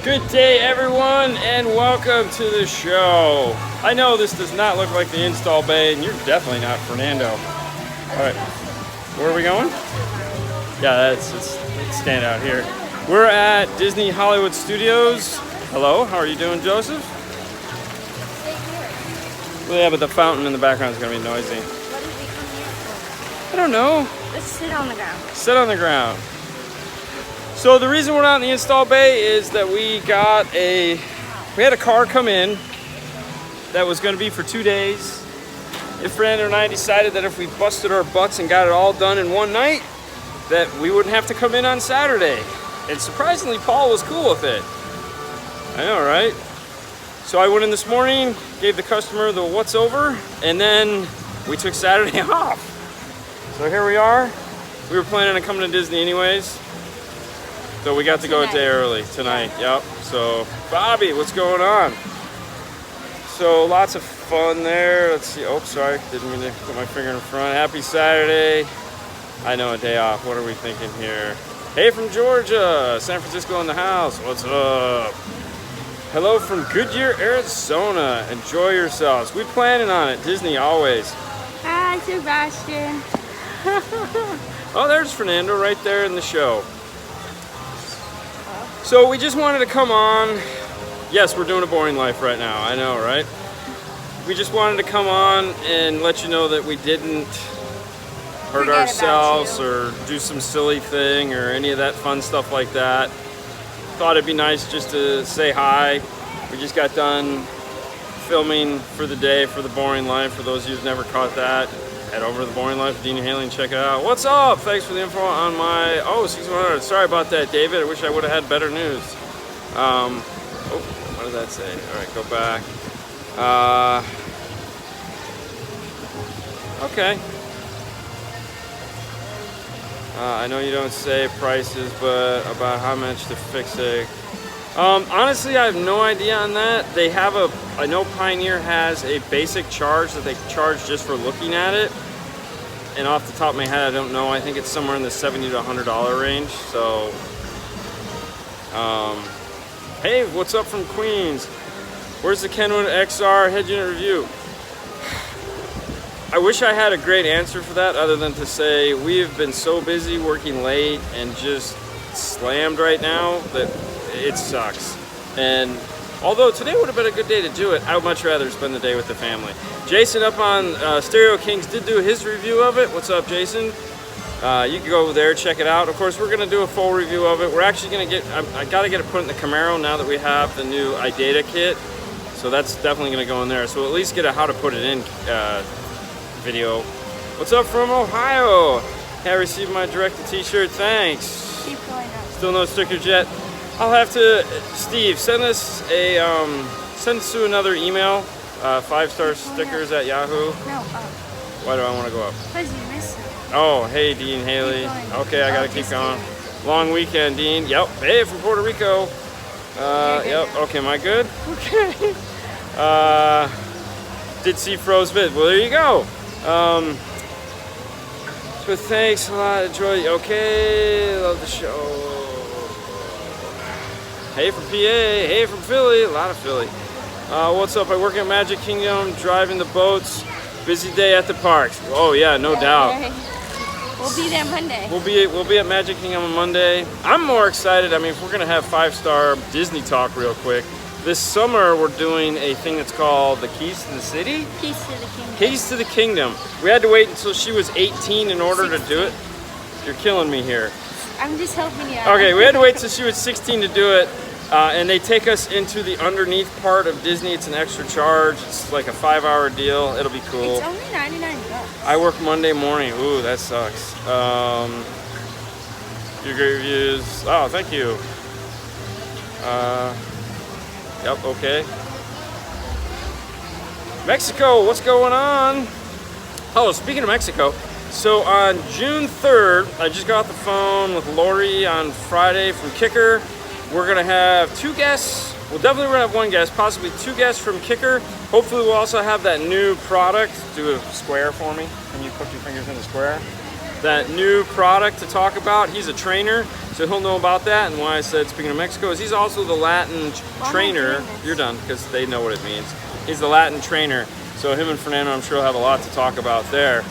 Good day, everyone, and welcome to the show. I know this does not look like the install bay, and you're definitely not Fernando. All right, where are we going? Yeah, let's stand out here. We're at Disney Hollywood Studios. Hello, how are you doing, Joseph? Well, yeah, but the fountain in the background is going to be noisy. What did we come here for? I don't know. Let's sit on the ground. Sit on the ground. So the reason we're not in the install bay is that we had a car come in that was going to be for 2 days. And Fernando and I decided that if we busted our butts and got it all done in one night, that we wouldn't have to come in on Saturday. And surprisingly, Paul was cool with it. I know, right? So I went in this morning, gave the customer the what's over, and then we took Saturday off. So here we are. We were planning on coming to Disney anyways. So we got to go a day early tonight. Yep. So Bobby, what's going on? So lots of fun there. Let's see. Oh, sorry. Didn't mean to put my finger in front. Happy Saturday. I know, a day off. What are we thinking here? Hey from Georgia. San Francisco in the house. What's up? Hello from Goodyear, Arizona. Enjoy yourselves. We planning on it. Disney always. Hi, Sebastian. Oh, there's Fernando right there in the show. So we just wanted to come on. Yes, we're doing a boring life right now. I know, right? We just wanted to come on and let you know that we didn't hurt ourselves or do some silly thing or any of that fun stuff like that. Thought it'd be nice just to say hi. We just got done filming for the day for the boring life. For those of you who've never caught that, head over to the boring life, Dean and Haley, and check it out. What's up? Thanks for the info on my 6100. Sorry about that, David. I wish I would have had better news. What did that say? All right, go back. Okay. I know you don't say prices, but about how much to fix it. Honestly, I have no idea on that. They have I know Pioneer has a basic charge that they charge just for looking at it. And off the top of my head, I don't know. I think it's somewhere in the $70 to $100 range. So, hey, what's up from Queens? Where's the Kenwood XR head unit review? I wish I had a great answer for that other than to say we have been so busy working late and just slammed right now that it sucks. And although today would have been a good day to do it, I would much rather spend the day with the family. Jason up on Stereo Kings did do his review of it. What's up, Jason? You can go over there, check it out. Of course, we're going to do a full review of it. We're actually going to I got to get it put in the Camaro now that we have the new iData kit. So that's definitely going to go in there. So at least get a how to put it in video. What's up from Ohio? Have received my directed t-shirt. Thanks. Keep going up. Still no stickers yet. I'll have to, Steve, send us to another email. 5-star stickers at Yahoo. No, up. Why do I want to go up? Because you missed it. Oh, hey, Dean, Haley. Okay, I gotta keep going. Long weekend, Dean. Yep. Hey, from Puerto Rico. Yep. Okay, am I good? Okay. Did see Fro's vid. Well, there you go. So thanks a lot. Enjoy. Okay, love the show. Hey from PA. Hey from Philly. A lot of Philly. What's up? I work at Magic Kingdom, driving the boats. Busy day at the parks. Oh yeah, no doubt. We'll be there Monday. We'll be at Magic Kingdom on Monday. I'm more excited. I mean, if we're gonna have 5-star Disney talk real quick. This summer we're doing a thing that's called the Keys to the City. Keys to the Kingdom. Keys to the Kingdom. We had to wait until she was 18 in order 16. To do it. You're killing me here. I'm just helping you out. Okay, we had to wait till she was 16 to do it. And they take us into the underneath part of Disney. It's an extra charge. It's like a 5-hour deal. It'll be cool. It's only 99 bucks. I work Monday morning. Ooh, that sucks. Your great reviews. Oh, thank you. Yep, okay. Mexico, what's going on? Oh, speaking of Mexico, so on June 3rd, I just got off the phone with Lori on Friday from Kicker. We're gonna have 2 guests. Well, definitely we're gonna have 1 guest, possibly 2 guests from Kicker. Hopefully we'll also have that new product. Do a square for me. Can you put your fingers in the square? that new product to talk about. He's a trainer, so he'll know about that. And why I said, speaking of Mexico, is he's also the Latin trainer. You're done, because they know what it means. He's the Latin trainer. So him and Fernando, I'm sure, will have a lot to talk about there.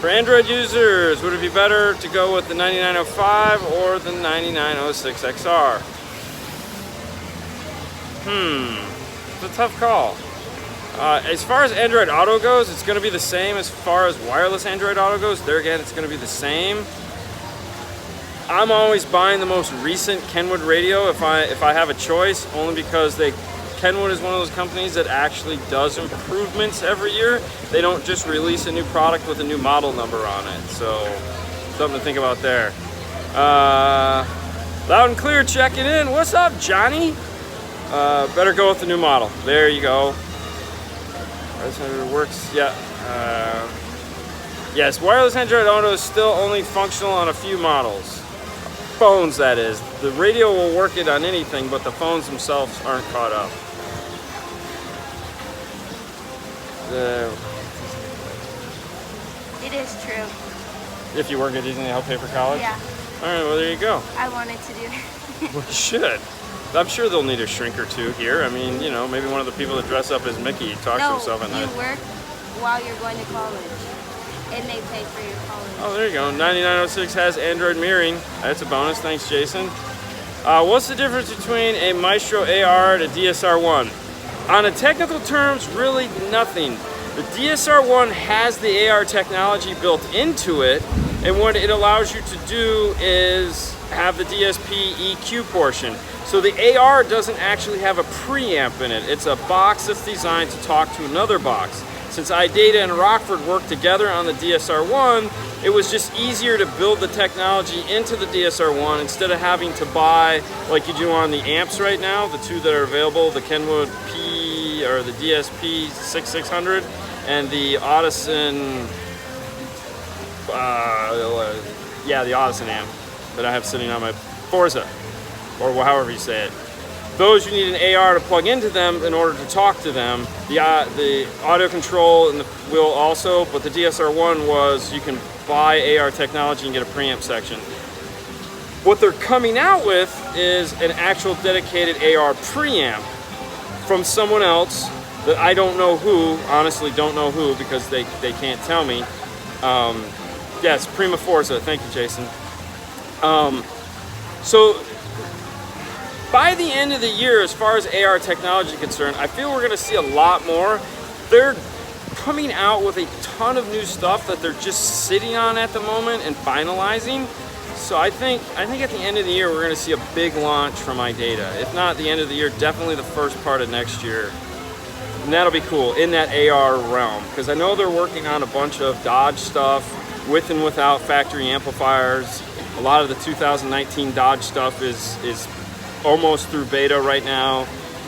For Android users, would it be better to go with the 9905 or the 9906 XR? It's a tough call. As far as Android Auto goes, it's going to be the same. As far as wireless Android Auto goes, there again, it's going to be the same. I'm always buying the most recent Kenwood radio if I have a choice, only because Kenwood is one of those companies that actually does improvements every year. They don't just release a new product with a new model number on it. So, something to think about there. Loud and clear checking in. What's up, Johnny? Better go with the new model. There you go. It works, yeah. Yes, wireless Android Auto is still only functional on a few models. Phones, that is. The radio will work it on anything, but the phones themselves aren't caught up. It is true. If you work at Disney, help pay for college? Yeah. All right, well, there you go. I wanted to do that. Well, you should. I'm sure they'll need a shrink or two here. I mean, you know, maybe one of the people that dress up as Mickey talks to himself at night. You work while you're going to college, and they pay for your college. Oh, there you go. 9906 has Android mirroring. That's a bonus. Thanks, Jason. What's the difference between a Maestro AR and a DSR-1? On the technical terms, really nothing. The DSR-1 has the AR technology built into it, and what it allows you to do is have the DSP EQ portion. So the AR doesn't actually have a preamp in it. It's a box that's designed to talk to another box. Since iData and Rockford worked together on the DSR-1, it was just easier to build the technology into the DSR-1 instead of having to buy, like you do on the amps right now, the two that are available, the Kenwood P or the DSP 6600 and the Audison, the Audison amp that I have sitting on my Forza, or however you say it. Those, you need an AR to plug into them in order to talk to them. The audio control and the will also, but the DSR-1 was you can buy AR technology and get a preamp section. What they're coming out with is an actual dedicated AR preamp from someone else that I don't know who, honestly don't know who, because they can't tell me. Yes, Prima Forza, thank you, Jason. So by the end of the year, as far as AR technology is concerned, I feel we're going to see a lot more. They're coming out with a ton of new stuff that they're just sitting on at the moment and finalizing. So I think at the end of the year, we're going to see a big launch from iData. If not the end of the year, definitely the first part of next year. And that'll be cool in that AR realm, because I know they're working on a bunch of Dodge stuff with and without factory amplifiers. A lot of the 2019 Dodge stuff is almost through beta right now.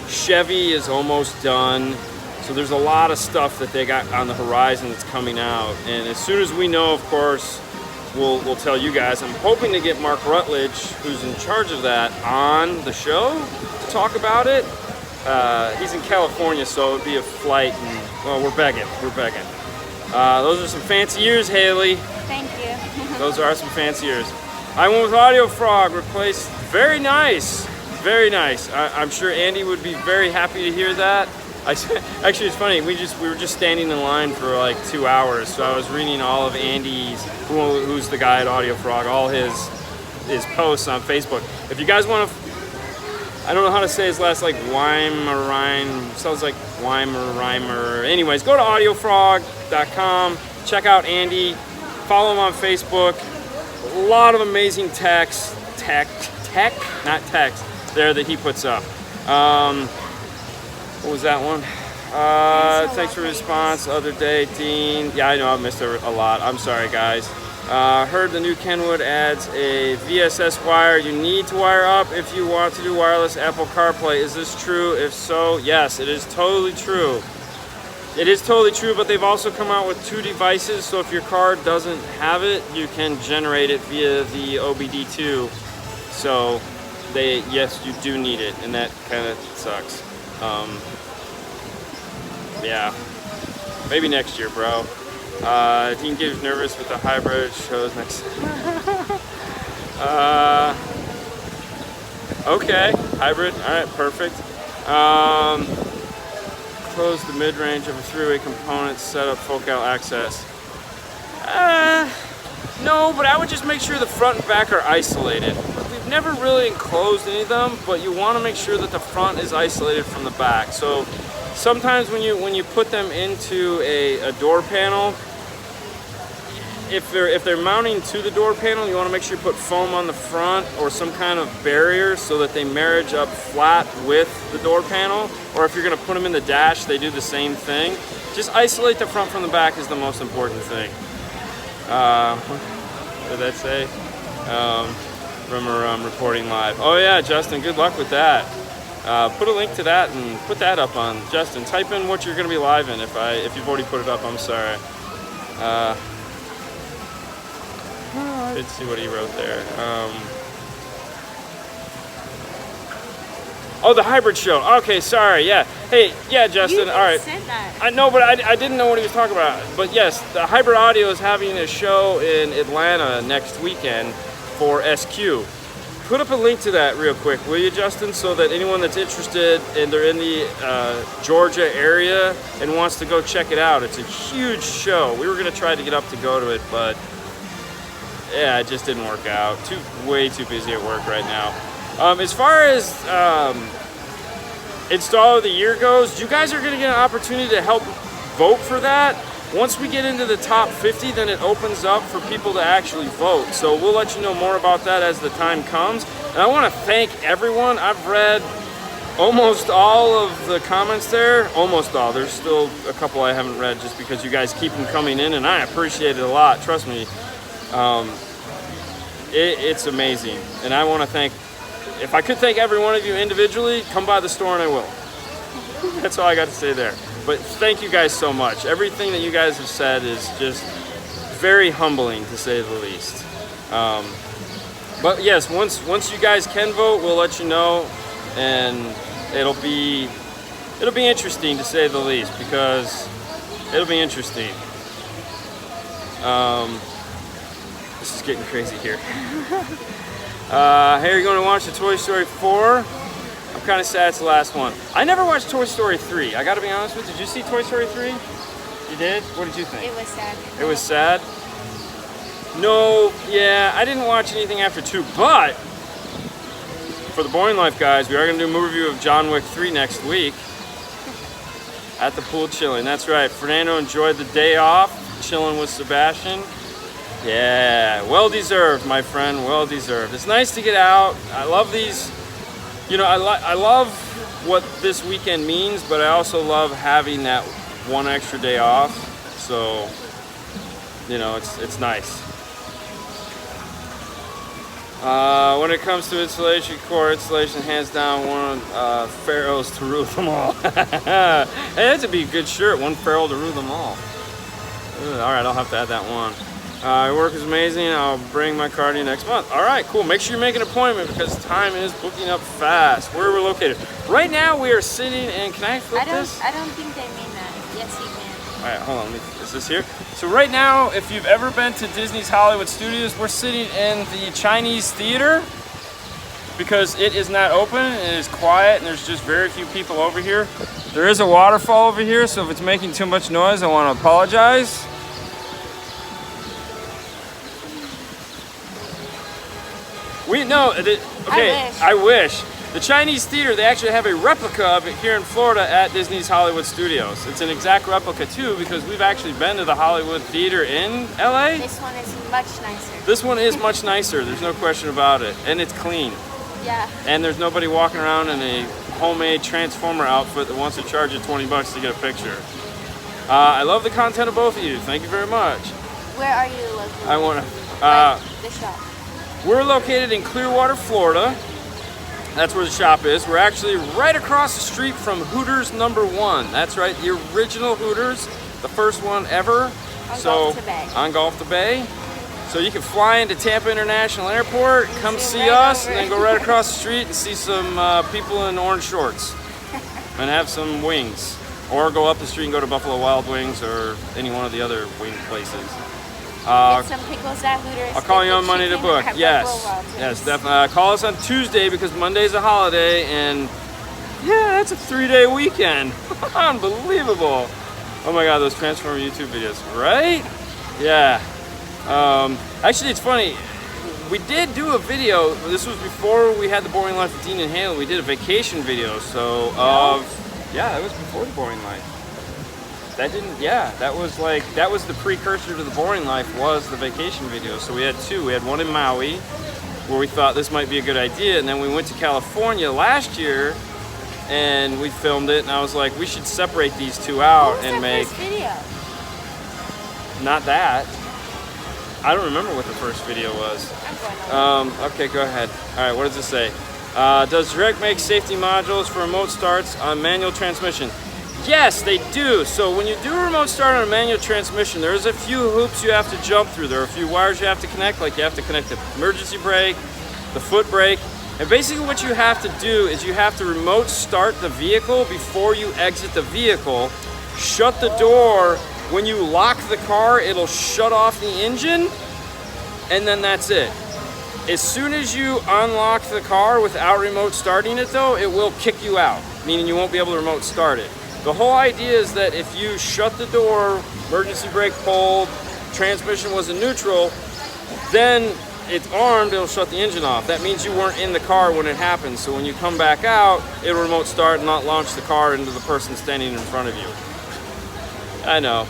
Chevy is almost done. So there's a lot of stuff that they got on the horizon that's coming out. And as soon as we know, of course, we'll tell you guys. I'm hoping to get Mark Rutledge, who's in charge of that, on the show to talk about it. He's in California, so it'd be a flight, and well, we're begging. Those are some fancy ears, Haley. Thank you. Those are some fancy ears. I went with Audio Frog, replaced. Very nice, very nice. I'm sure Andy would be very happy to hear that. Actually, it's funny. We were just standing in line for like 2 hours, so I was reading all of Andy's, who's the guy at Audio Frog, all his posts on Facebook. If you guys want to, I don't know how to say his last, like Weimer, sounds like Weimer. Anyways, go to audiofrog.com, check out Andy, follow him on Facebook. A lot of amazing tech, not text, there that he puts up. What was that one? Thanks for the response. Other day, Dean. Yeah, I know I missed a lot. I'm sorry, guys. Heard the new Kenwood adds a VSS wire. You need to wire up if you want to do wireless Apple CarPlay. Is this true? If so, yes, it is totally true. It is totally true, but they've also come out with 2 devices, so if your car doesn't have it, you can generate it via the OBD2. So, yes, you do need it, and that kind of sucks. Yeah, maybe next year, bro. Dean gets nervous with the hybrid shows next. Okay, hybrid. All right, perfect. Close the mid-range of a three-way component, set up focal access. No, but I would just make sure the front and back are isolated. We've never really enclosed any of them, but you want to make sure that the front is isolated from the back. So sometimes when you put them into a door panel, if they're mounting to the door panel, you want to make sure you put foam on the front or some kind of barrier so that they marriage up flat with the door panel. Or if you're going to put them in the dash, they do the same thing. Just isolate the front from the back is the most important thing. What did that say? Rumor reporting live. Oh yeah, Justin, good luck with that. Put a link to that and put that up on Justin. Type in what you're going to be live in if you've already put it up. I'm sorry. I did see what he wrote there. Oh, the hybrid show. Okay, sorry. Yeah. Hey, yeah, Justin. All right. Said that. I know, but I didn't know what he was talking about. But yes, the Hybrid Audio is having a show in Atlanta next weekend for SQ. Put up a link to that real quick, will you, Justin? So that anyone that's interested and they're in the Georgia area and wants to go check it out. It's a huge show. We were going to try to get up to go to it, but yeah, it just didn't work out. Way too busy at work right now. As far as install of the year goes, you guys are going to get an opportunity to help vote for that. Once we get into the top 50, then it opens up for people to actually vote. So we'll let you know more about that as the time comes. And I want to thank everyone. I've read almost all of the comments there. Almost all. There's still a couple I haven't read just because you guys keep them coming in, and I appreciate it a lot. Trust me. It's amazing. And I want to thank, if I could thank every one of you individually, come by the store and I will. That's all I got to say there. But thank you guys so much. Everything that you guys have said is just very humbling, to say the least. But yes, once you guys can vote, we'll let you know, and it'll be interesting, to say the least, because it'll be interesting. This is getting crazy here. Hey, are you going to watch the Toy Story 4? I'm kind of sad it's the last one. I never watched Toy Story 3. I got to be honest with you. Did you see Toy Story 3? You did? What did you think? It was sad. It was sad? No, yeah, I didn't watch anything after 2, but for the Boring Life guys, we are going to do a movie review of John Wick 3 next week. At the pool chilling. That's right. Fernando enjoyed the day off, chilling with Sebastian. Yeah, well deserved, my friend, well deserved. It's nice to get out. I love these, you know, I love what this weekend means, but I also love having that one extra day off. So, you know, it's nice. When it comes to installation, core installation, hands down, one Pharaohs to rule them all. Hey, that'd be a good shirt, one Pharaoh to rule them all. All right, I'll have to add that one. Your work is amazing. I'll bring my car to you next month. All right, cool. Make sure you make an appointment because time is booking up fast. Where we're located. Right now, we are sitting in, can I flip this? I don't think they mean that. Yes, you can. All right, hold on. Is this here? So right now, if you've ever been to Disney's Hollywood Studios, we're sitting in the Chinese theater because it is not open. It is quiet, and there's just very few people over here. There is a waterfall over here, so if it's making too much noise, I want to apologize. Okay, I wish. The Chinese theater, they actually have a replica of it here in Florida at Disney's Hollywood Studios. It's an exact replica too because we've actually been to the Hollywood Theater in LA. This one is much nicer. This one is much nicer, there's no question about it. And it's clean. Yeah. And there's nobody walking around in a homemade Transformer outfit that wants to charge you $20 to get a picture. I love the content of both of you. Thank you very much. Where are you located? I want to... the shop. We're located in Clearwater, Florida. That's where the shop is. We're actually right across the street from Hooters #1. That's right, the original Hooters, the first one ever. Gulf to Bay. On Gulf to Bay. So you can fly into Tampa International Airport, come see us, and then go right across the street and see some people in orange shorts and have some wings. or go up the street and go to Buffalo Wild Wings or any one of the other wing places. Get some pickles at Hooters. I'll call you on Monday to book. At Yes, Buffalo Wild Wings. yes, definitely. Call us on Tuesday because Monday's a holiday, and yeah, that's a 3-day weekend. Unbelievable. Oh my God, those Transformer YouTube videos, right? Yeah. Actually, it's funny. We did do a video. This was before we had the Boring Life with Dean and Haley. We did a vacation video. So, yeah, that was before the Boring Life. That didn't, yeah, that was the precursor to the Boring Life was the vacation video. So we had two. We had one in Maui where we thought this might be a good idea. And then we went to California last year and we filmed it. And I was like, we should separate these two out and make. First video? Not that. I don't remember what the first video was. Okay, go ahead. All right, what does it say? Does Direct make safety modules for remote starts on manual transmission? Yes, they do. So when you do a remote start on a manual transmission, there's a few hoops you have to jump through. There are a few wires you have to connect, like you have to connect the emergency brake, the foot brake. And basically what you have to do is you have to remote start the vehicle before you exit the vehicle, shut the door. When you lock the car, it'll shut off the engine, and then that's it. As soon as you unlock the car without remote starting it though, it will kick you out, meaning you won't be able to remote start it. The whole idea is that if you shut the door, emergency brake pulled, transmission was in neutral, then it's armed, it'll shut the engine off. That means you weren't in the car when it happened. So when you come back out, it'll remote start and not launch the car into the person standing in front of you. I know.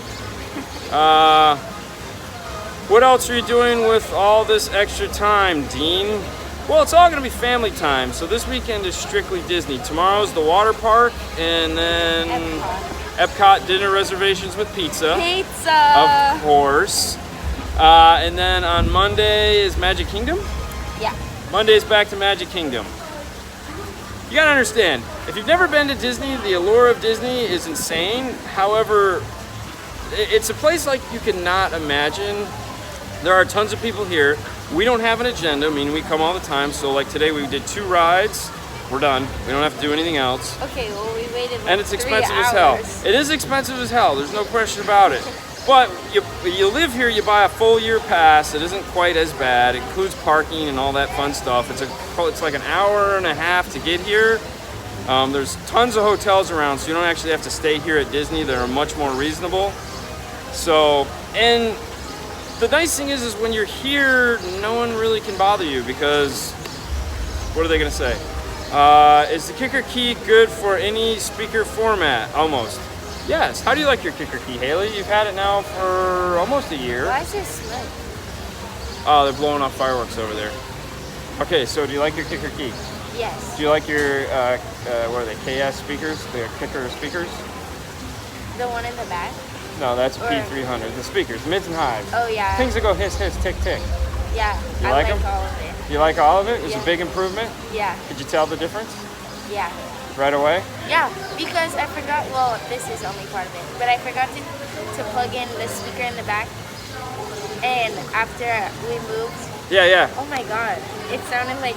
What else are you doing with all this extra time, Dean? Well, it's all going to be family time. So this weekend is strictly Disney. Tomorrow's the water park, and then Epcot dinner reservations with pizza. Pizza! Of course. And then on Monday is Magic Kingdom? Yeah. Monday's back to Magic Kingdom. You gotta understand, if you've never been to Disney, the allure of Disney is insane. However, it's a place like you cannot imagine. There are tons of people here. We don't have an agenda, meaning we come all the time. So like today we did 2 rides. We're done. We don't have to do anything else. Okay, well we waited like and it's 3 expensive hours. as hell. It is expensive as hell. There's no question about it. But you live here, you buy a full year pass. It isn't quite as bad. It includes parking and all that fun stuff. It's like an hour and a half to get here. There's tons of hotels around, so you don't actually have to stay here at Disney. They're much more reasonable. So, and the nice thing is when you're here, no one really can bother you because what are they gonna say? Is the kicker key good for any speaker format? Almost. Yes. How do you like your kicker key, Haley? You've had it now for almost a year. Why is it smoke? Oh, they're blowing off fireworks over there. Okay, so do you like your kicker key? Yes. Do you like your, what are they, KS speakers? The kicker speakers? The one in the back? No, that's P300. The speakers, mids and highs. Oh, yeah. Things that go hiss, hiss, tick, tick. Yeah. You I like like them? all of it. You like all of it? It was Yeah. a big improvement? Yeah. Could you tell the difference Yeah. right away? Yeah, because I forgot, well, this is only part of it, but I forgot to plug in the speaker in the back. And after we moved, Yeah, yeah. oh my God, it sounded like,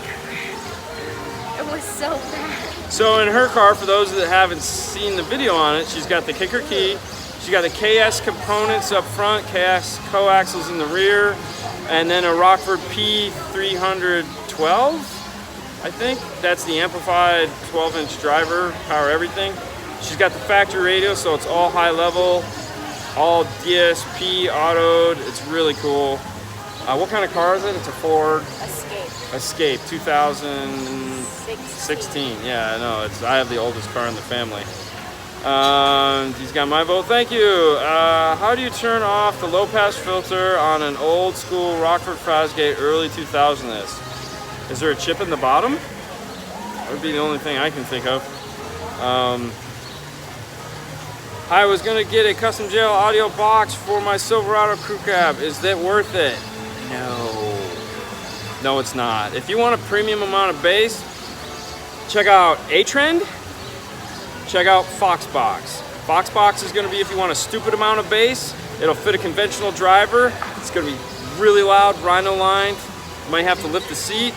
it was so bad. So in her car, for those that haven't seen the video on it, she's got the kicker key. She's got the KS components up front, KS coaxials in the rear, and then a Rockford P312, I think. That's the amplified 12-inch driver, power everything. She's got the factory radio, so it's all high level, all DSP autoed. It's really cool. What kind of car is it? It's a Ford Escape 2016. Yeah, I know. I have the oldest car in the family. He's got my vote. Thank you. How do you turn off the low pass filter on an old school Rockford Fosgate early 2000s? Is there a chip in the bottom? That would be the only thing I can think of. I was gonna get a custom jail audio box for my Silverado crew cab. Is that worth it? No, it's not. If you want a premium amount of bass, check out A-Trend. Check out Foxbox. Foxbox is gonna be if you want a stupid amount of bass. It'll fit a conventional driver. It's gonna be really loud, rhino lined. You might have to lift the seat.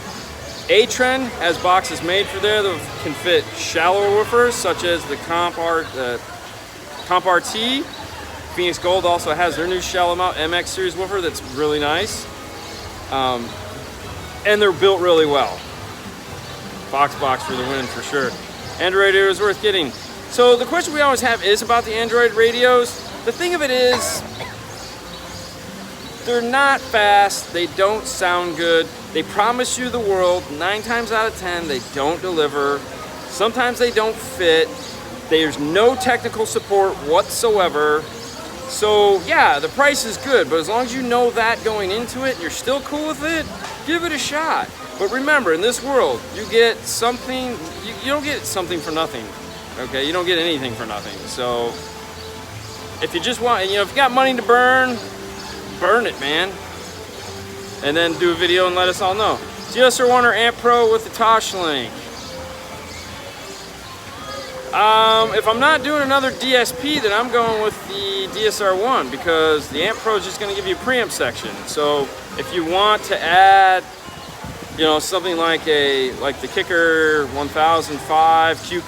A-Trend has boxes made for there that can fit shallower woofers, such as the Comp Art Comp RT. Phoenix Gold also has their new shallow mount MX series woofer that's really nice. And they're built really well. Box for the win for sure. Android radio is worth getting. So the question we always have is about the Android radios. The thing of it is, they're not fast, they don't sound good, they promise you the world, 9 times out of 10 they don't deliver, sometimes they don't fit, there's no technical support whatsoever. So yeah, the price is good, but as long as you know that going into it and you're still cool with it, give it a shot. But remember, in this world, you get something, you don't get something for nothing, okay? You don't get anything for nothing. So if you just want, if you got money to burn it, man. And then do a video and let us all know. GSR1 or Amp Pro with the Tosh link. If I'm not doing another DSP, then I'm going with the DSR1 because the Amp Pro is just going to give you a preamp section. So if you want to add, something like the Kicker 1005 Q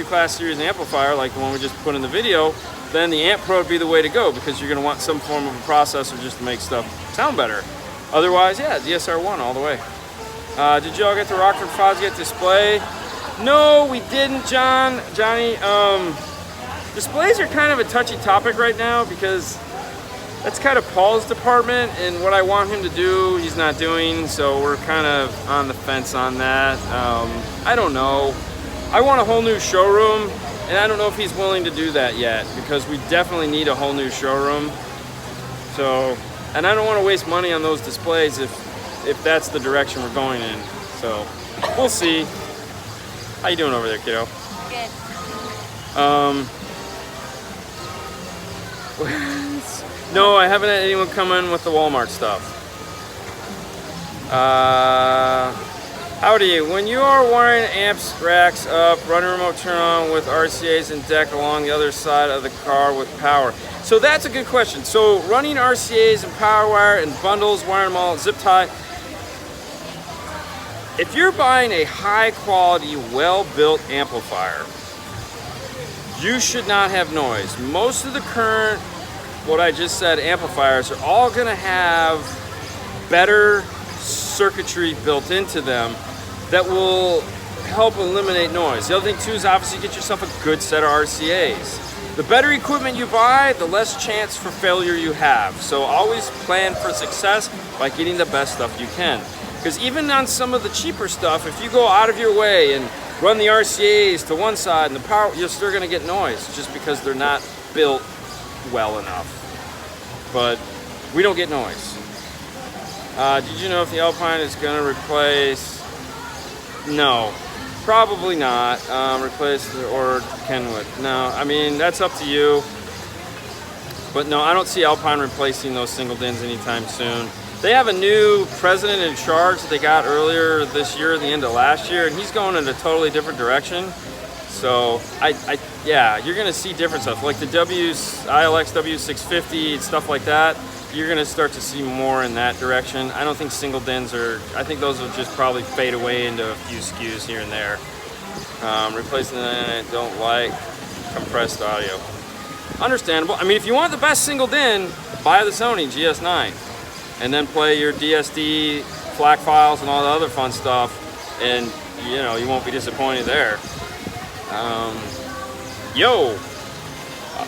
class series amplifier, like the one we just put in the video, then the Amp Pro would be the way to go because you're going to want some form of a processor just to make stuff sound better. Otherwise, yeah, DSR1 all the way. Did y'all get the Rockford Fosgate display? No, we didn't, Johnny. Displays are kind of a touchy topic right now because that's kind of Paul's department, and what I want him to do, he's not doing, so we're kind of on the fence on that. I don't know. I want a whole new showroom, and I don't know if he's willing to do that yet because we definitely need a whole new showroom. So, and I don't want to waste money on those displays if that's the direction we're going in. So, we'll see. How you doing over there, kiddo? Good. No, I haven't had anyone come in with the Walmart stuff. Howdy, when you are wiring amps racks up, run a remote turn on with RCAs and deck along the other side of the car with power. So that's a good question. So running RCAs and power wire and bundles, wiring them all, zip tie. If you're buying a high quality, well-built amplifier, you should not have noise. Most of the current, what I just said, amplifiers are all gonna have better circuitry built into them that will help eliminate noise. The other thing too is obviously get yourself a good set of RCAs. The better equipment you buy, the less chance for failure you have. So always plan for success by getting the best stuff you can. Because even on some of the cheaper stuff, if you go out of your way and run the RCAs to one side and the power, you're still gonna get noise just because they're not built well enough. But we don't get noise. Did you know if the Alpine is gonna replace? No, probably not. Replace or Kenwood. No, I mean, that's up to you. But no, I don't see Alpine replacing those single DINs anytime soon. They have a new president in charge that they got earlier this year, the end of last year, and he's going in a totally different direction. So, yeah, you're gonna see different stuff, like the ILX W650 and stuff like that. You're gonna start to see more in that direction. I don't think single DINs I think those will just probably fade away into a few SKUs here and there. Replacing that, I don't like compressed audio. Understandable. I mean, if you want the best single DIN, buy the Sony GS9. And then play your DSD, FLAC files, and all the other fun stuff, and you won't be disappointed there. Yo,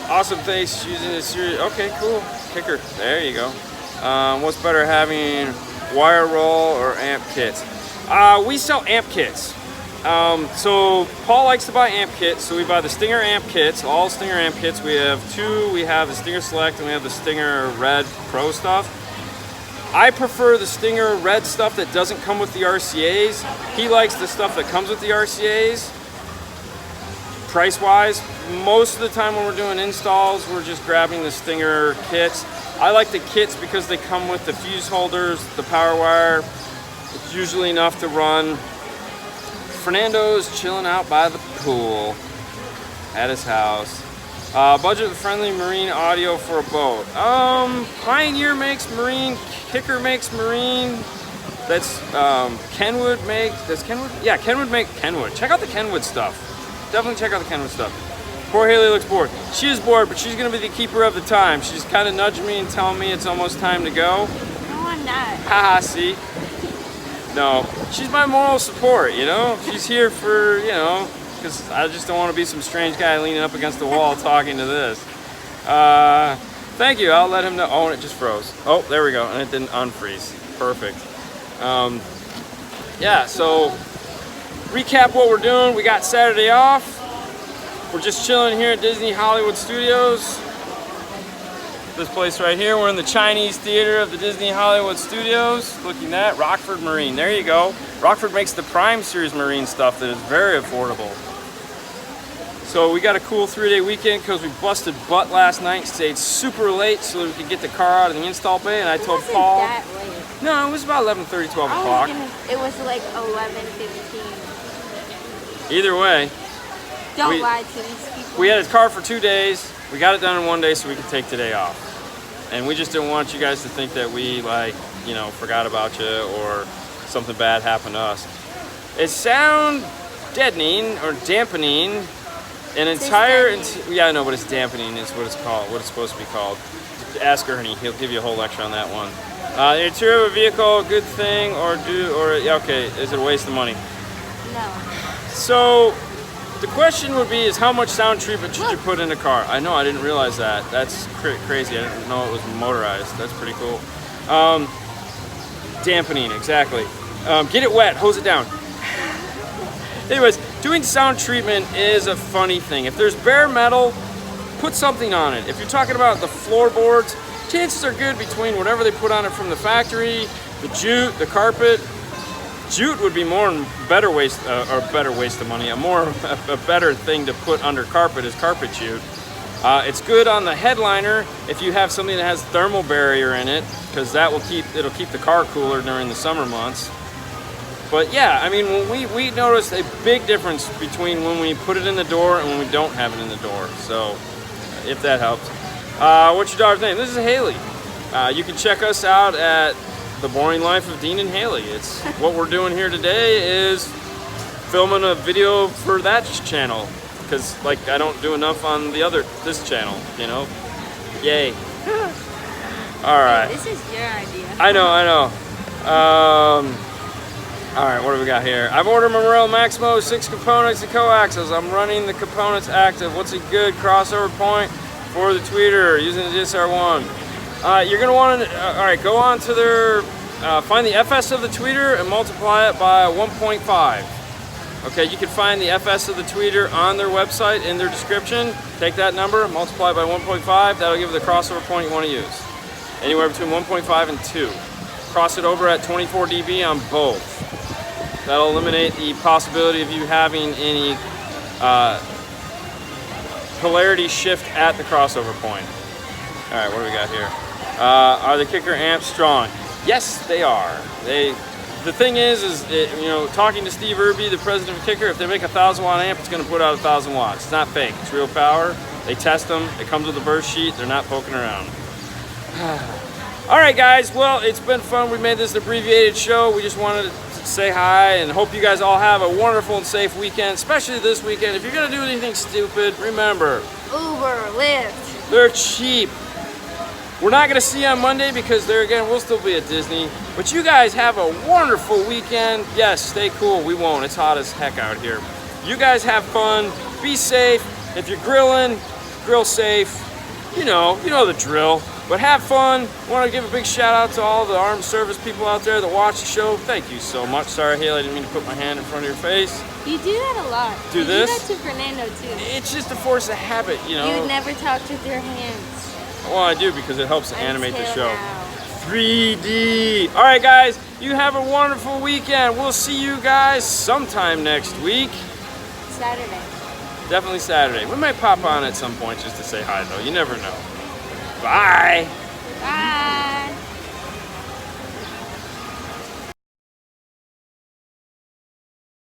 awesome, thanks using this series. Okay, cool, Kicker. There you go. What's better, having wire roll or amp kits? We sell amp kits. So Paul likes to buy amp kits, so we buy the Stinger amp kits, all Stinger amp kits. We have two. We have the Stinger Select and we have the Stinger Red Pro stuff. I prefer the Stinger Red stuff that doesn't come with the RCAs. He likes the stuff that comes with the RCAs. Price-wise, most of the time when we're doing installs, we're just grabbing the Stinger kits. I like the kits because they come with the fuse holders, the power wire. It's usually enough to run. Fernando's chilling out by the pool at his house. Budget-friendly marine audio for a boat. Pioneer makes marine, Kicker makes marine. That's Kenwood makes. Does Kenwood? Yeah, Kenwood make Kenwood. Check out the Kenwood stuff. Definitely check out the Kenwood stuff. Poor Haley looks bored. She is bored, but she's gonna be the keeper of the time. She's kind of nudging me and telling me it's almost time to go. No, I'm not. Haha, see? No, she's my moral support, you know? She's here for, you know, because I just don't want to be some strange guy leaning up against the wall talking to this. Thank you, I'll let him know. Oh, and it just froze. Oh, there we go, and it didn't unfreeze. Perfect. Yeah, so recap what we're doing. We got Saturday off. We're just chilling here at Disney Hollywood Studios. This place right here, we're in the Chinese theater of the Disney Hollywood Studios. Looking at Rockford Marine, there you go. Rockford makes the Prime Series Marine stuff that is very affordable. So we got a cool 3-day weekend because we busted butt last night, stayed super late so that we could get the car out of the install bay, and I told Paul. That late. No, it was about 11:30, 12 o'clock. It was like 11:15. Either way. Don't lie to these people. We had his car for 2 days. We got it done in 1 day so we could take today off. And we just didn't want you guys to think that we, like, you know, forgot about you or something bad happened to us. It sound deadening or dampening an entire, yeah, I know, but it's dampening is what it's called, what it's supposed to be called. Ask Ernie, he'll give you a whole lecture on that one. The interior of a vehicle, good thing, yeah, okay, is it a waste of money? No. So, the question would be is how much sound treatment should you put in a car? I know, I didn't realize that. That's crazy. I didn't know it was motorized. That's pretty cool. Dampening, exactly. Get it wet, hose it down. Anyways, doing sound treatment is a funny thing. If there's bare metal, put something on it. If you're talking about the floorboards, chances are good between whatever they put on it from the factory, the jute, the carpet. Jute would be better waste of money. A better thing to put under carpet is carpet jute. It's good on the headliner if you have something that has thermal barrier in it, because it'll keep the car cooler during the summer months. But yeah, I mean, when we noticed a big difference between when we put it in the door and when we don't have it in the door. So, if that helps. What's your daughter's name? This is Haley. You can check us out at The Boring Life of Dean and Haley. It's what we're doing here today is filming a video for that channel because like I don't do enough on this channel, you know. Yay. All right. This is your idea. I know. All right, what do we got here? I've ordered my Morel Maximo 6 components and coaxials. I'm running the components active. What's a good crossover point for the tweeter using the DSR1? You're gonna want to, all right, go on to their, find the FS of the tweeter and multiply it by 1.5. Okay, you can find the FS of the tweeter on their website in their description. Take that number, multiply by 1.5, that'll give you the crossover point you want to use. Anywhere between 1.5 and 2. Cross it over at 24 dB on both. That'll eliminate the possibility of you having any polarity shift at the crossover point. All right, what do we got here? Are the kicker amps strong? Yes, they are. The thing is you know, talking to Steve Irby, the president of Kicker, if they make a 1,000-watt amp, it's going to put out 1,000 watts. It's not fake. It's real power. They test them. It comes with a burst sheet. They're not poking around. All right, guys. Well, it's been fun. We made this an abbreviated show. We just wanted to say hi and hope you guys all have a wonderful and safe weekend, especially this weekend. If you're going to do anything stupid, remember, Uber, Lyft. they're cheap. We're not going to see you on Monday because we'll still be at Disney. But you guys have a wonderful weekend. Yes, stay cool. We won't. It's hot as heck out here. You guys have fun. Be safe. If you're grilling, grill safe. You know the drill. But have fun. I want to give a big shout out to all the armed service people out there that watch the show. Thank you so much. Sorry, Haley, I didn't mean to put my hand in front of your face. You do that a lot. Do you this? do that to Fernando too. It's just a force of habit, you know. You never talk with your hands. Well, I do because it helps to animate the show. Now. 3D. All right, guys, you have a wonderful weekend. We'll see you guys sometime next week. Saturday. Definitely Saturday. We might pop on at some point just to say hi, though. You never know. Bye. Bye.